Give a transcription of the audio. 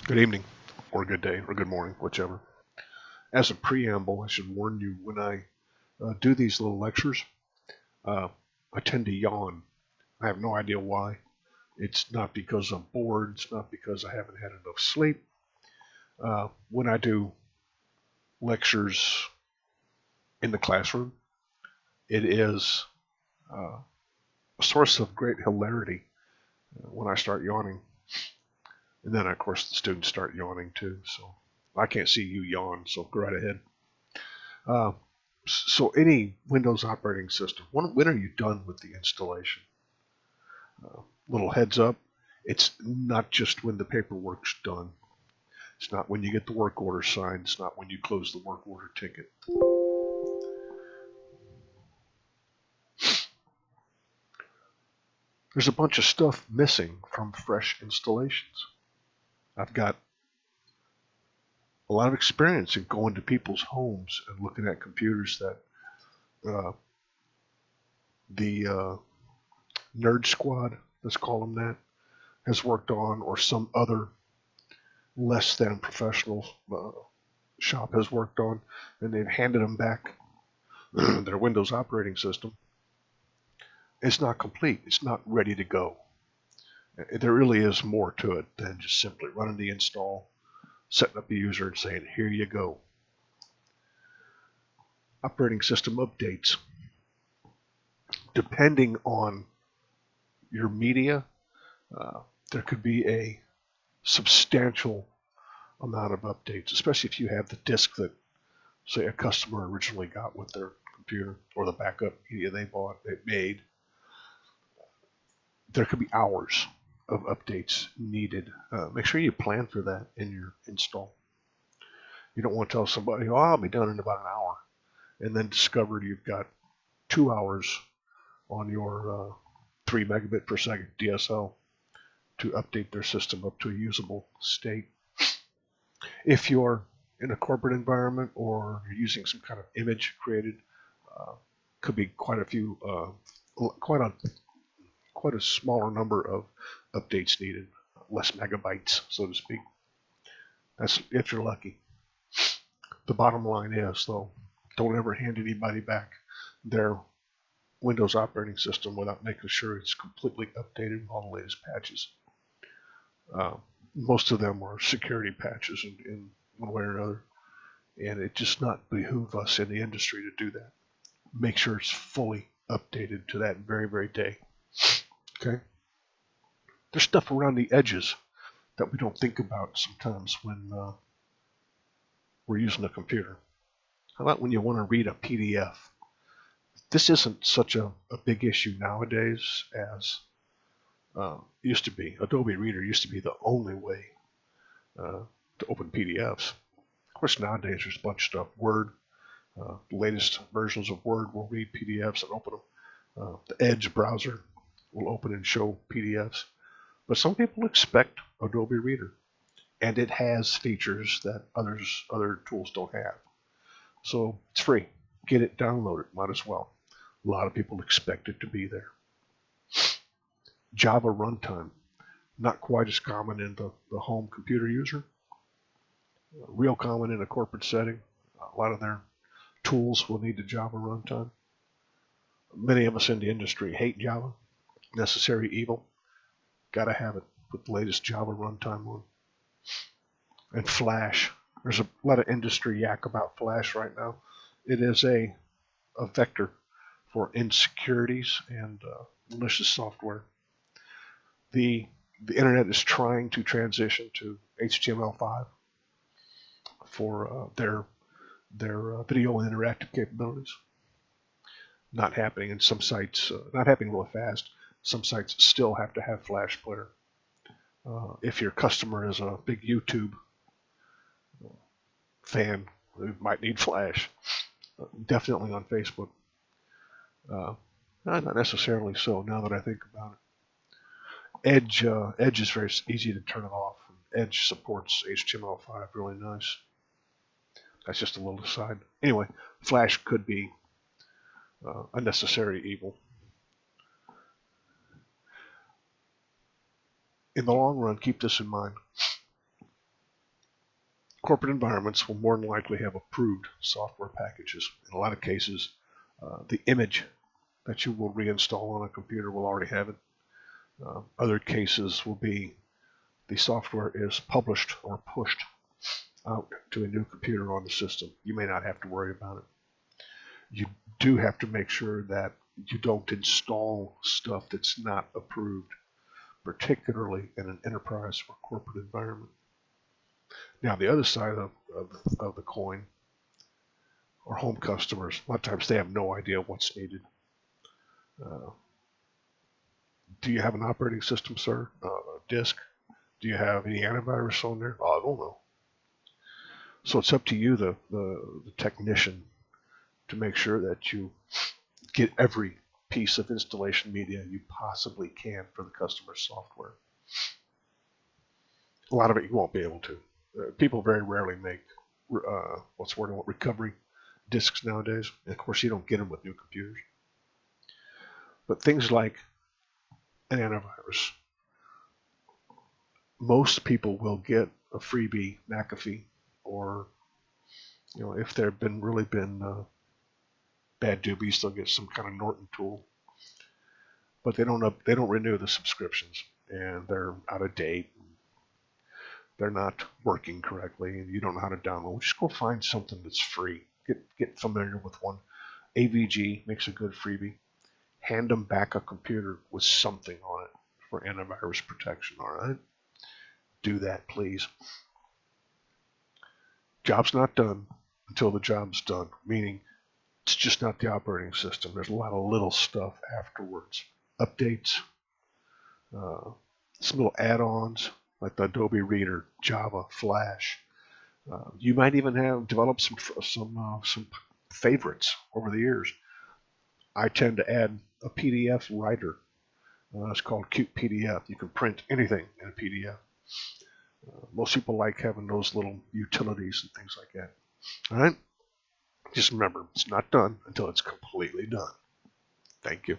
Good evening, or good day, or good morning, whichever. As a preamble, I should warn you when I do these little lectures, uh, I tend to yawn. I have no idea why. It's not because I'm bored, it's not because I haven't had enough sleep. When I do lectures in the classroom, it is a source of great hilarity when I start yawning. And then, of course, the students start yawning too. So I can't see you yawn, so go right ahead. Uh, so any Windows operating system, when are you done with the installation? Little heads up, it's not just when the paperwork's done. It's not when you get the work order signed. It's not when you close the work order ticket. There's a bunch of stuff missing from fresh installations. I've got a lot of experience in going to people's homes and looking at computers that uh, the nerd squad, let's call them that, has worked on, or some other less than professional shop has worked on, and they've handed them back their Windows operating system. It's not complete. It's not ready to go. There really is more to it than just simply running the install, setting up the user, and saying, here you go. Operating system updates. Depending on your media, there could be a substantial amount of updates, especially if you have the disk that, say, a customer originally got with their computer, or the backup media they made. There could be hours of updates needed. Make sure you plan for that in your install. You don't want to tell somebody, oh, I'll be done in about an hour, and then discover you've got 2 hours on your 3 megabit per second DSL to update their system up to a usable state. If you're in a corporate environment or you're using some kind of image created, could be quite a smaller number of updates needed, less megabytes, so to speak. That's if you're lucky. The bottom line is, though, don't ever hand anybody back their Windows operating system without making sure it's completely updated with all the latest patches. Most of them are security patches in one way or another, and it just not behoove us in the industry to do that. Make sure it's fully updated to that very, very day. Okay? There's stuff around the edges that we don't think about sometimes when we're using a computer. How about when you want to read a PDF? This isn't such a big issue nowadays as used to be. Adobe Reader used to be the only way to open PDFs. Of course, nowadays there's a bunch of stuff. Word, the latest versions of Word will read PDFs and open them. The Edge browser will open and show PDFs. But some people expect Adobe Reader, and it has features that other tools don't have. So it's free. Get it, download it, might as well. A lot of people expect it to be there. Java runtime, not quite as common in the home computer user. Real common in a corporate setting. A lot of their tools will need the Java runtime. Many of us in the industry hate Java. Necessary evil. Gotta have it. Put the latest Java runtime on. And Flash. There's a lot of industry yak about Flash right now. It is a vector for insecurities and malicious software. The internet is trying to transition to HTML5 for their video and interactive capabilities. Not happening in some sites, not happening really fast. Some sites still have to have Flash Player. If your customer is a big YouTube fan, who might need Flash. Definitely on Facebook. Not necessarily so, now that I think about it. Edge is very easy to turn it off. Edge supports HTML5 really nice. That's just a little aside. Anyway, Flash could be a necessary evil. In the long run, keep this in mind. corporate environments will more than likely have approved software packages. In a lot of cases, the image that you will reinstall on a computer will already have it. Other cases will be the software is published or pushed out to a new computer on the system. You may not have to worry about it. You do have to make sure that you don't install stuff that's not approved, particularly in an enterprise or corporate environment. Now, the other side of the coin, or home customers, a lot of times they have no idea what's needed. Do you have an operating system, sir? A disk? Do you have any antivirus on there? Oh, I don't know. So it's up to you, the technician, to make sure that you get every piece of installation media you possibly can for the customer's software. A lot of it you won't be able to. People very rarely make recovery disks nowadays. And of course, you don't get them with new computers. But things like an antivirus, most people will get a freebie McAfee, or if there have really been bad doobies, they'll get some kind of Norton tool. But they don't renew the subscriptions, and they're out of date. They're not working correctly, and you don't know how to download. Just go find something that's free. Get familiar with one. AVG makes a good freebie. Hand them back a computer with something on it for antivirus protection, all right? Do that, please. Job's not done until the job's done, meaning it's just not the operating system. There's a lot of little stuff afterwards. Updates, some little add-ons like the Adobe Reader, Java, Flash. You might even have developed some favorites over the years. I tend to add a PDF writer. It's called Cute PDF. You can print anything in a PDF. Most people like having those little utilities and things like that. All right? Just remember, it's not done until it's completely done. Thank you.